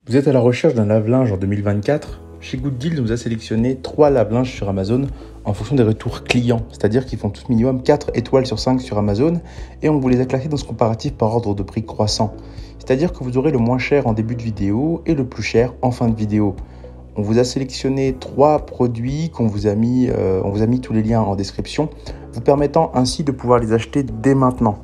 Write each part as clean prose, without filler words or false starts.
Vous êtes à la recherche d'un lave-linge en 2024? Chez Good Deal, on vous a sélectionné 3 lave-linges sur Amazon en fonction des retours clients, c'est-à-dire qu'ils font tous minimum 4 étoiles sur 5 sur Amazon et on vous les a classés dans ce comparatif par ordre de prix croissant. C'est-à-dire que vous aurez le moins cher en début de vidéo et le plus cher en fin de vidéo. On vous a sélectionné 3 produits on vous a mis tous les liens en description, vous permettant ainsi de pouvoir les acheter dès maintenant.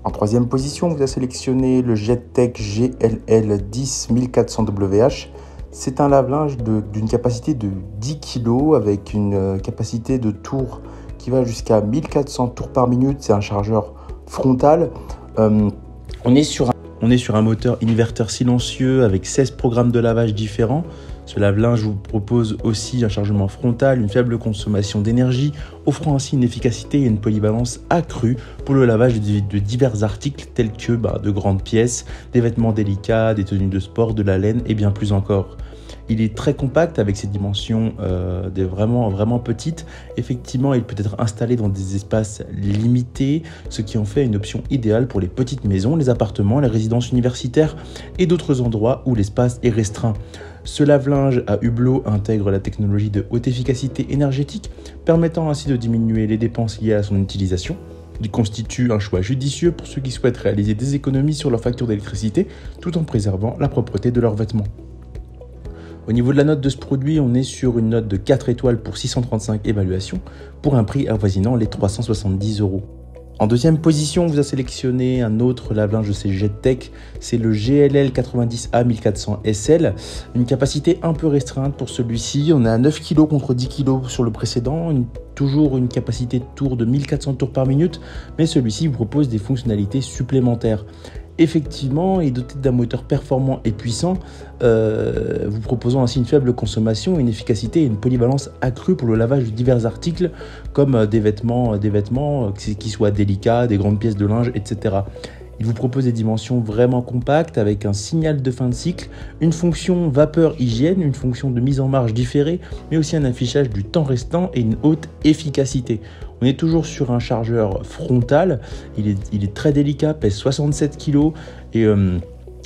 En troisième position, on vous a sélectionné le JetTech GLL 10 1400WH. C'est un lave-linge d'une capacité de 10 kg avec une capacité de tours qui va jusqu'à 1400 tours par minute. C'est un chargeur frontal. On est sur un moteur inverteur silencieux avec 16 programmes de lavage différents. Ce lave-linge vous propose aussi un chargement frontal, une faible consommation d'énergie, offrant ainsi une efficacité et une polyvalence accrue pour le lavage de divers articles tels que de grandes pièces, des vêtements délicats, des tenues de sport, de la laine et bien plus encore. Il est très compact avec ses dimensions vraiment petites. Effectivement, il peut être installé dans des espaces limités, ce qui en fait une option idéale pour les petites maisons, les appartements, les résidences universitaires et d'autres endroits où l'espace est restreint. Ce lave-linge à hublot intègre la technologie de haute efficacité énergétique, permettant ainsi de diminuer les dépenses liées à son utilisation. Il constitue un choix judicieux pour ceux qui souhaitent réaliser des économies sur leur facture d'électricité tout en préservant la propreté de leurs vêtements. Au niveau de la note de ce produit, on est sur une note de 4 étoiles pour 635 évaluations pour un prix avoisinant les 370 €. En deuxième position, on vous a sélectionné un autre lave-linge de chez JetTech, c'est le GLL 90A 1400 SL, une capacité un peu restreinte pour celui-ci. On est à 9 kg contre 10 kg sur le précédent, toujours une capacité de tours de 1400 tours par minute, mais celui-ci vous propose des fonctionnalités supplémentaires. Effectivement, il est doté d'un moteur performant et puissant, vous proposant ainsi une faible consommation, une efficacité et une polyvalence accrue pour le lavage de divers articles comme des vêtements qui soient délicats, des grandes pièces de linge, etc. Il vous propose des dimensions vraiment compactes avec un signal de fin de cycle, une fonction vapeur hygiène, une fonction de mise en marche différée, mais aussi un affichage du temps restant et une haute efficacité. On est toujours sur un chargeur frontal, il est très délicat, pèse 67 kg et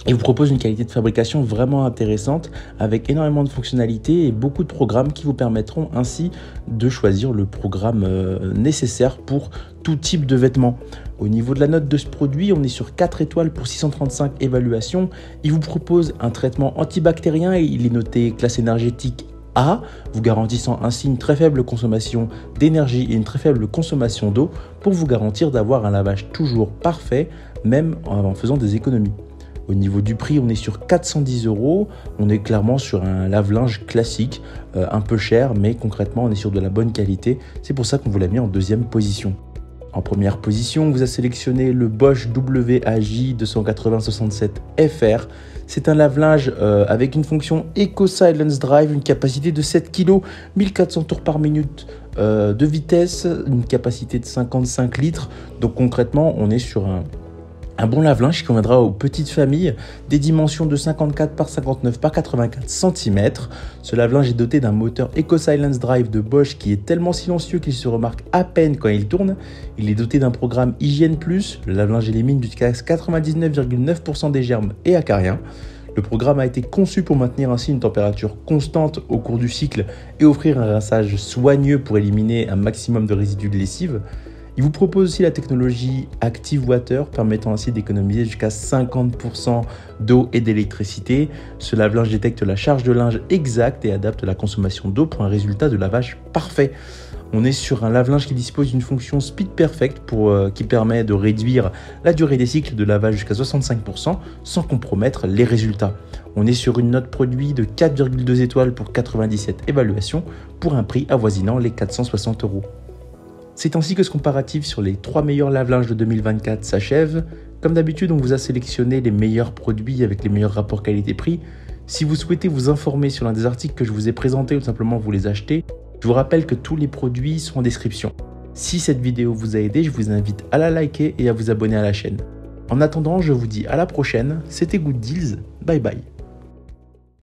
il vous propose une qualité de fabrication vraiment intéressante avec énormément de fonctionnalités et beaucoup de programmes qui vous permettront ainsi de choisir le programme nécessaire pour tout type de vêtements. Au niveau de la note de ce produit, on est sur 4 étoiles pour 635 évaluations. Il vous propose un traitement antibactérien et il est noté classe énergétique A, vous garantissant ainsi une très faible consommation d'énergie et une très faible consommation d'eau pour vous garantir d'avoir un lavage toujours parfait, même en faisant des économies. Au niveau du prix, on est sur 410 €. On est clairement sur un lave-linge classique, un peu cher, mais concrètement, on est sur de la bonne qualité. C'est pour ça qu'on vous l'a mis en deuxième position. En première position, on vous a sélectionné le Bosch WAJ 280-67 FR. C'est un lave-linge avec une fonction Eco Silence Drive, une capacité de 7 kg, 1400 tours par minute de vitesse, une capacité de 55 litres. Donc concrètement, on est sur un bon lave-linge qui conviendra aux petites familles, des dimensions de 54 par 59 par 84 cm. Ce lave-linge est doté d'un moteur Eco Silence Drive de Bosch qui est tellement silencieux qu'il se remarque à peine quand il tourne. Il est doté d'un programme Hygiène Plus, le lave-linge élimine jusqu'à 99,9% des germes et acariens. Le programme a été conçu pour maintenir ainsi une température constante au cours du cycle et offrir un rinçage soigneux pour éliminer un maximum de résidus de lessive. Il vous propose aussi la technologie Active Water, permettant ainsi d'économiser jusqu'à 50% d'eau et d'électricité. Ce lave-linge détecte la charge de linge exacte et adapte la consommation d'eau pour un résultat de lavage parfait. On est sur un lave-linge qui dispose d'une fonction Speed Perfect qui permet de réduire la durée des cycles de lavage jusqu'à 65% sans compromettre les résultats. On est sur une note produit de 4,2 étoiles pour 97 évaluations pour un prix avoisinant les 460 €. C'est ainsi que ce comparatif sur les 3 meilleurs lave-linges de 2024 s'achève. Comme d'habitude, on vous a sélectionné les meilleurs produits avec les meilleurs rapports qualité-prix. Si vous souhaitez vous informer sur l'un des articles que je vous ai présentés ou tout simplement vous les acheter, je vous rappelle que tous les produits sont en description. Si cette vidéo vous a aidé, je vous invite à la liker et à vous abonner à la chaîne. En attendant, je vous dis à la prochaine. C'était Good Deals. Bye bye.